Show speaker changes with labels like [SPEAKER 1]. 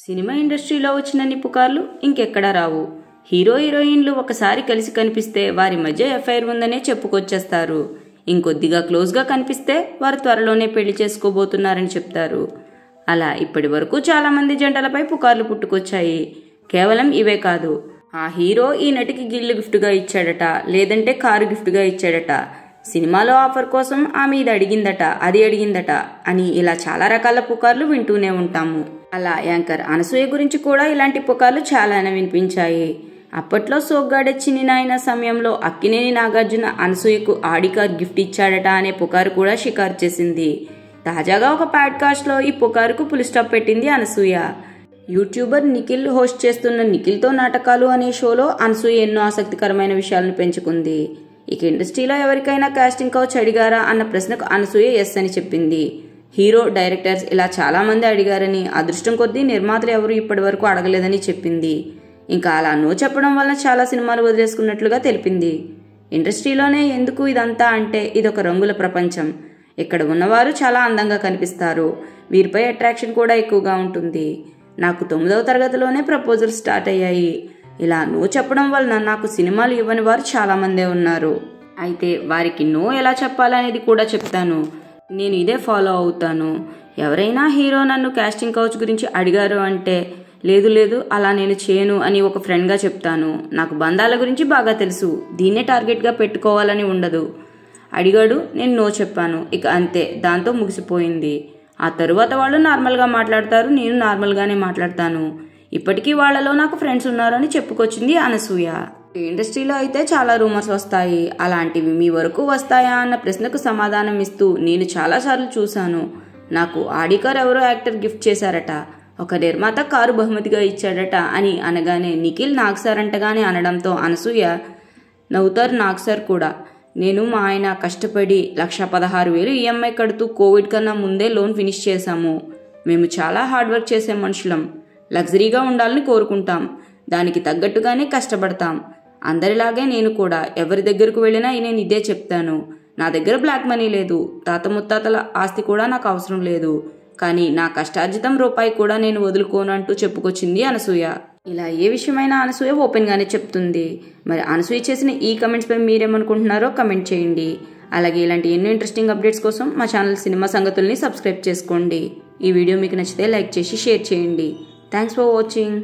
[SPEAKER 1] Cinema ఇండస్ట్రీలో వచ్చినన్ని పుకార్లు ఇంకెక్కడా రావు. హీరో హీరోయిన్లు ఒకసారి కలిసి కనిపిస్తే వారి మధ్య ఎఫ్ఐఆర్ ఉందనే చెప్పుకొచ్చేస్తారు. ఇంకొద్దిగా క్లోజ్గా కనిపిస్తే వారు త్వరలోనే పెళ్లి చేసుకోబోతున్నారని చెప్తారు. అలా ఇప్పటి వరకు చాలామంది జంటలపై పుకార్లు పుట్టుకొచ్చాయి. కేవలం ఇవే కాదు, ఆ హీరో ఈ నటికి గిల్లు గిఫ్ట్గా ఇచ్చాడట, లేదంటే కారు గిఫ్ట్గా ఇచ్చాడట, సినిమాలో ఆఫర్ కోసం ఆమె ఇది అడిగిందట, అది అడిగిందట అని ఇలా చాలా రకాల పుకార్లు వింటూనే ఉంటాము. అలా యాంకర్ అనసూయ గురించి కూడా ఇలాంటి పుకార్లు చాలానే వినిపించాయి. అప్పట్లో సోగ్గాడే చిన్ని నాయన సమయంలో అక్కినేని నాగార్జున అనసూయకు ఆడి కార్ గిఫ్ట్ ఇచ్చాడట అనే పుకారు కూడా షికారు చేసింది. తాజాగా ఒక పాడ్కాస్ట్లో ఈ పుకారుకు పులి స్టాప్ పెట్టింది అనసూయ. యూట్యూబర్ నిఖిల్ హోస్ట్ చేస్తున్న నిఖిల్తో నాటకాలు అనే షోలో అనసూయ ఎన్నో ఆసక్తికరమైన విషయాలను పెంచుకుంది. ఇక ఇండస్ట్రీలో ఎవరికైనా కాస్టింగ్ కౌచ్ అడిగారా అన్న ప్రశ్నకు అనసూయ ఎస్ అని చెప్పింది. హీరో, డైరెక్టర్స్ ఇలా చాలా మంది అడిగారని, అదృష్టం కొద్దీ నిర్మాతలు ఎవరు ఇప్పటి వరకు అడగలేదని చెప్పింది. ఇంకా అలా నో చెప్పడం వల్ల చాలా సినిమాలు వదిలేసుకున్నట్లుగా తెలిపింది. ఇండస్ట్రీలోనే ఎందుకు ఇదంతా అంటే ఇదొక రంగుల ప్రపంచం. ఇక్కడ ఉన్నవారు చాలా అందంగా కనిపిస్తారు. వీరిపై అట్రాక్షన్ కూడా ఎక్కువగా ఉంటుంది. నాకు 9వ తరగతిలోనే ప్రపోజల్ స్టార్ట్ అయ్యాయి. ఇలా నో చెప్పడం వలన నాకు సినిమాలు ఇవ్వని వారు చాలామందే ఉన్నారు. అయితే వారికి నో ఎలా చెప్పాలనేది కూడా చెప్తాను. నేను ఇదే ఫాలో అవుతాను. ఎవరైనా హీరో నన్ను కాస్టింగ్ కౌచ్ గురించి అడిగారు అంటే లేదు లేదు అలా నేను చేయను అని ఒక ఫ్రెండ్గా చెప్తాను. నాకు బంధాల గురించి బాగా తెలుసు. దీన్నే టార్గెట్గా పెట్టుకోవాలని ఉండదు. అడిగాడు, నేను నో చెప్పాను, ఇక అంతే, దాంతో ముగిసిపోయింది. ఆ తరువాత వాళ్ళు నార్మల్గా మాట్లాడతారు, నేను నార్మల్గానే మాట్లాడతాను. ఇప్పటికీ వాళ్లలో నాకు ఫ్రెండ్స్ ఉన్నారని చెప్పుకొచ్చింది అనసూయ. ఇండస్ట్రీలో అయితే చాలా రూమర్స్ వస్తాయి. అలాంటివి మీ వరకు వస్తాయా అన్న ప్రశ్నకు సమాధానం ఇస్తూ నేను చాలాసార్లు చూశాను. నాకు ఆడి కార్ ఎవరో యాక్టర్ గిఫ్ట్ చేశారట, ఒక నిర్మాత కారు బహుమతిగా ఇచ్చాడట అని అనగానే నిఖిల్ నాగ్ సార్ అంటగానే అనడంతో అనసూయ నవ్వుతారు. నాగ్ సార్ కూడా నేను మా ఆయన కష్టపడి 1,16,000 ఈఎంఐ కడుతూ కోవిడ్ కన్నా ముందే లోన్ ఫినిష్ చేశాము. మేము చాలా హార్డ్ వర్క్ చేసే మనుషులం. లగ్జరీగా ఉండాలని కోరుకుంటాం. దానికి తగ్గట్టుగానే కష్టపడతాం. అందరిలాగే నేను కూడా ఎవరి దగ్గరకు వెళ్ళినా నేను ఇదే చెప్తాను. నా దగ్గర బ్లాక్ మనీ లేదు. తాత ముత్తాతల ఆస్తి కూడా నాకు అవసరం లేదు. కానీ నా కష్టార్జితం రూపాయి కూడా నేను వదులుకోను అంటూ చెప్పుకొచ్చింది అనసూయ. ఇలా ఏ విషయమైనా అనసూయ ఓపెన్గానే చెప్తుంది. మరి అనసూయ చేసిన ఈ కమెంట్స్పై మీరేమనుకుంటున్నారో కమెంట్ చేయండి. అలాగే ఇలాంటి ఎన్నో ఇంట్రెస్టింగ్ అప్డేట్స్ కోసం మా ఛానల్ సినిమా సంగతుల్ని సబ్స్క్రైబ్ చేసుకోండి. ఈ వీడియో మీకు నచ్చితే లైక్ చేసి షేర్ చేయండి. Thanks for watching.